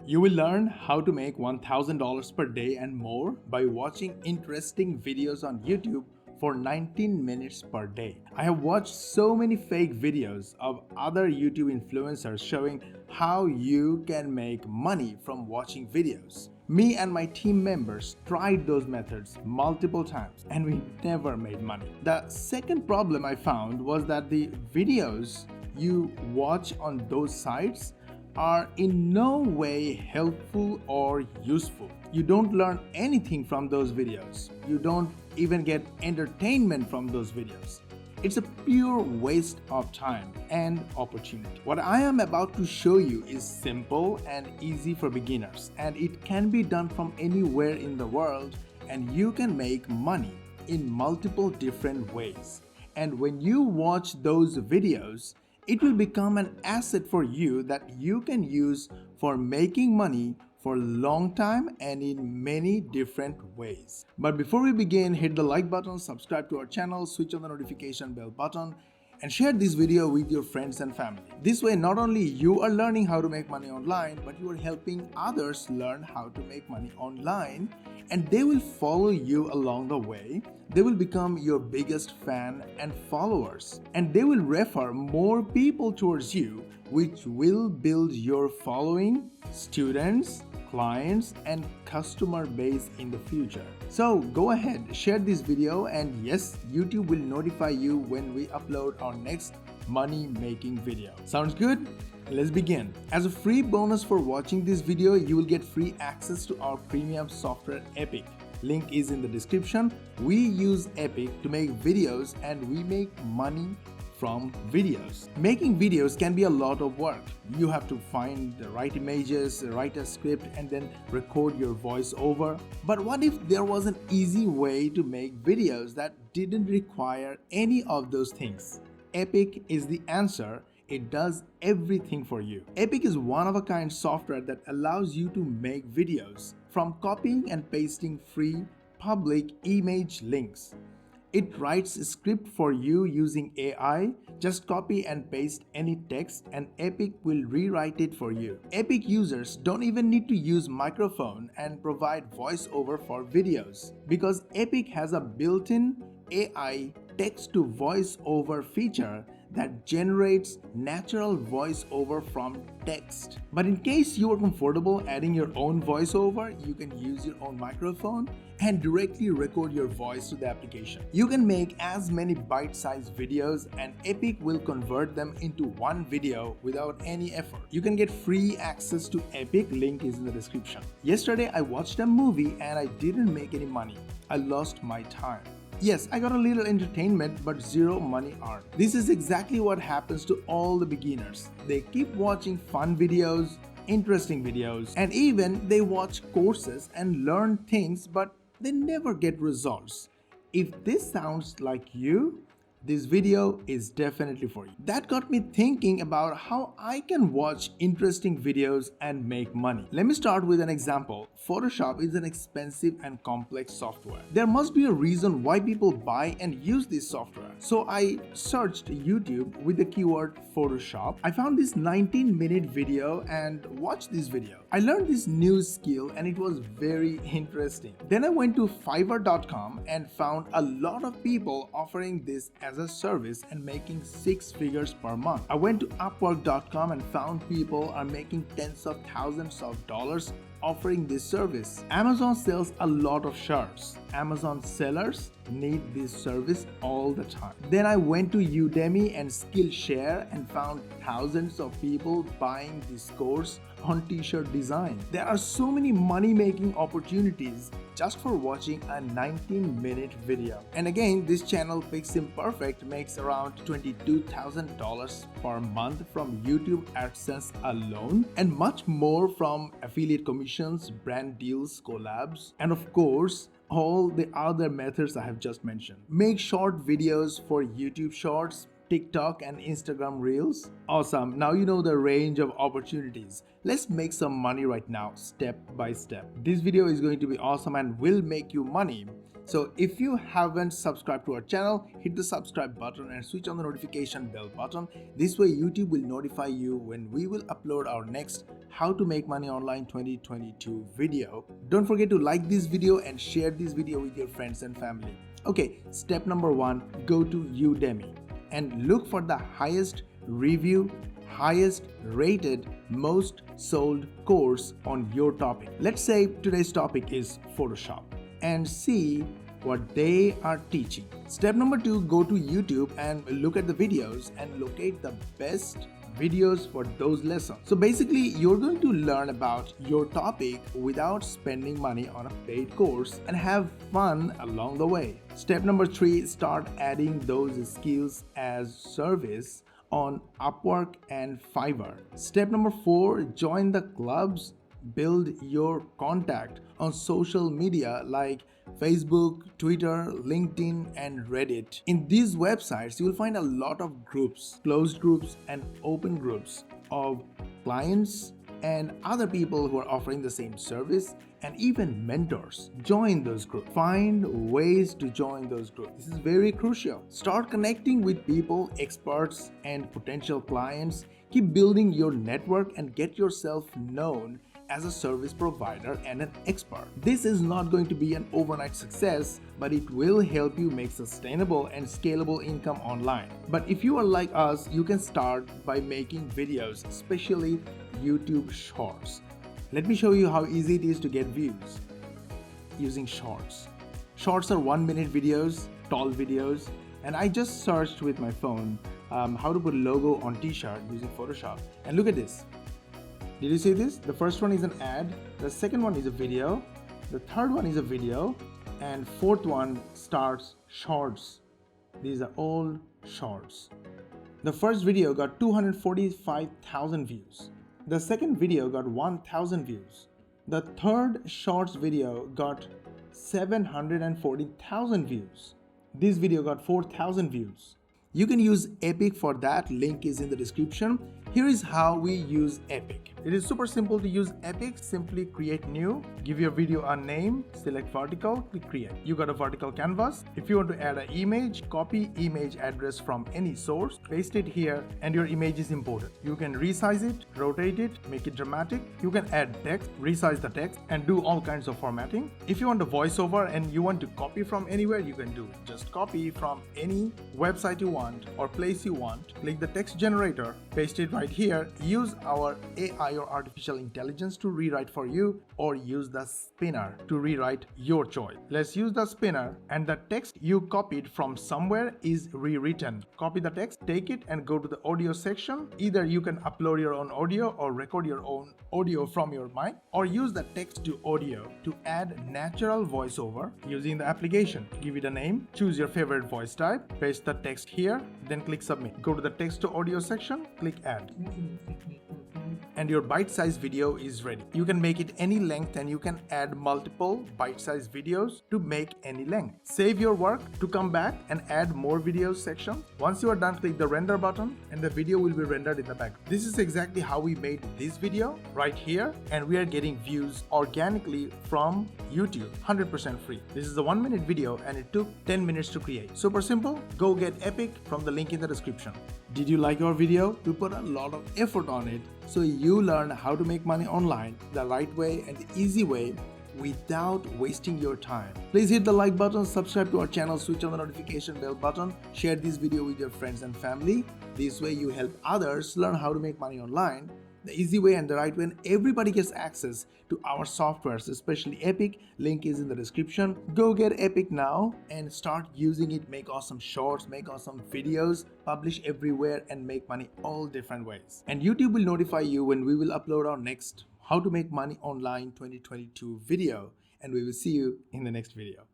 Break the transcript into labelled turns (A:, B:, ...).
A: You will learn how to make $1,000 per day and more by watching interesting videos on YouTube for 19 minutes per day. I have watched so many fake videos of other YouTube influencers showing how you can make money from watching videos. Me and my team members tried those methods multiple times and we never made money. The second problem I found was that the videos you watch on those sites are in no way helpful or useful. You don't learn anything from those videos. You don't even get entertainment from those videos. It's a pure waste of time and opportunity. What I am about to show you is simple and easy for beginners, and it can be done from anywhere in the world, and you can make money in multiple different ways. And when you watch those videos, it will become an asset for you that you can use for making money for a long time and in many different ways. But before we begin, hit the like button, subscribe to our channel, switch on the notification bell button, and share this video with your friends and family. This way, not only you are learning how to make money online, but you are helping others learn how to make money online, and they will follow you along the way. They will become your biggest fan and followers, and they will refer more people towards you, which will build your following, students, clients, and customer base in the future. So go ahead, share this video, and yes, YouTube will notify you when we upload our next money making video. Sounds good? Let's begin. As a free bonus for watching this video, you will get free access to our premium software Epic. Link is in the description. We use Epic to make videos and we make money from videos. Making videos can be a lot of work. You have to find the right images, write a script, and then record your voiceover. But what if there was an easy way to make videos that didn't require any of those things? Epic is the answer. It does everything for you. Epic is one-of-a-kind software that allows you to make videos from copying and pasting free public image links. It writes a script for you using AI. Just copy and paste any text and Epic will rewrite it for you. Epic users don't even need to use microphone and provide voiceover for videos because Epic has a built-in AI text to voiceover feature that generates natural voiceover from text. But in case you are comfortable adding your own voiceover, you can use your own microphone and directly record your voice to the application. You can make as many bite-sized videos and Epic will convert them into one video without any effort. You can get free access to Epic, link is in the description. Yesterday I watched a movie and I didn't make any money. I lost my time. Yes, I got a little entertainment but zero money earned. This is exactly what happens to all the beginners. They keep watching fun videos, interesting videos, and even they watch courses and learn things but they never get results. If this sounds like you, this video is definitely for you. That got me thinking about how I can watch interesting videos and make money. Let me start with an example. Photoshop is an expensive and complex software. There must be a reason why people buy and use this software. So I searched YouTube with the keyword Photoshop. I found this 19-minute video and watched this video. I learned this new skill and it was very interesting. Then I went to Fiverr.com and found a lot of people offering this as a service and making 6 figures per month. I went to Upwork.com and found people are making tens of thousands of dollars offering this service. Amazon sells a lot of shirts. Amazon sellers need this service all the time. Then I went to Udemy and Skillshare and found thousands of people buying this course on t-shirt design. There are so many money-making opportunities just for watching a 19-minute video. And again, this channel Pix Imperfect makes around $22,000 per month from YouTube AdSense alone, and much more from affiliate commissions, brand deals, collabs, and of course, all the other methods I have just mentioned. Make short videos for YouTube Shorts, TikTok and Instagram Reels. Awesome, now you know the range of opportunities. Let's make some money right now, step by step. This video is going to be awesome and will make you money. So if you haven't subscribed to our channel, hit the subscribe button and switch on the notification bell button. This way YouTube will notify you when we will upload our next How to Make Money Online 2022 video. Don't forget to like this video and share this video with your friends and family. Okay, step number 1, go to Udemy and look for the highest review, highest rated, most sold course on your topic. Let's say today's topic is Photoshop, and see what they are teaching. Step number 2, go to YouTube and look at the videos and locate the best videos for those lessons. So basically you're going to learn about your topic without spending money on a paid course and have fun along the way. Step number 3, start adding those skills as service on Upwork and Fiverr. Step number 4, join the clubs. Build your contact on social media like Facebook, Twitter, LinkedIn, and Reddit. In these websites, you will find a lot of groups, closed groups and open groups of clients and other people who are offering the same service, and even mentors. Join those groups. Find ways to join those groups. This is very crucial. Start connecting with people, experts, and potential clients. Keep building your network and get yourself known as a service provider and an expert. This is not going to be an overnight success, but it will help you make sustainable and scalable income online. But if you are like us, you can start by making videos, especially YouTube Shorts. Let me show you how easy it is to get views using Shorts. Shorts are 1-minute videos, tall videos, and I just searched with my phone how to put logo on t-shirt using Photoshop. And look at this. Did you see this? The first one is an ad, the second one is a video, the third one is a video, and fourth one starts Shorts. These are all Shorts. The first video got 245,000 views. The second video got 1,000 views. The third Shorts video got 740,000 views. This video got 4,000 views. You can use Epic for that, link is in the description. Here is how we use Epic. It is super simple to use Epic. Simply create new, give your video a name, select vertical, click create. You got a vertical canvas. If you want to add an image, copy image address from any source, paste it here, and your image is imported. You can resize it, rotate it, make it dramatic. You can add text, resize the text, and do all kinds of formatting. If you want a voiceover and you want to copy from anywhere, you can do it. Just copy from any website you want or place you want, click the text generator, paste it right here, use our AI or artificial intelligence to rewrite for you, or use the spinner to rewrite your choice. Let's use the spinner, and the text you copied from somewhere is rewritten. Copy the text, take it and go to the audio section. Either you can upload your own audio or record your own audio from your mic, or use the text to audio to add natural voiceover using the application. Give it a name, choose your favorite voice type, paste the text here, then click submit. Go to the text to audio section, click add. And your bite-sized video is ready. You can make it any length and you can add multiple bite-sized videos to make any length. Save your work to come back and add more videos section. Once you are done, click the render button and the video will be rendered in the back. This is exactly how we made this video right here, and we are getting views organically from YouTube, 100% free. This is a 1-minute video and it took 10 minutes to create. Super simple. Go get Epic from the link in the description. Did you like our video? We put a lot of effort on it, so you learn how to make money online the right way and the easy way without wasting your time. Please hit the like button, subscribe to our channel, switch on the notification bell button, share this video with your friends and family. This way you help others learn how to make money online the easy way and the right way, and everybody gets access to our softwares, especially Epic. Link is in the description. Go get Epic now and start using it. Make awesome shorts, make awesome videos, publish everywhere, and make money all different ways. And YouTube will notify you when we will upload our next How to Make Money Online 2022 video, and we will see you in the next video.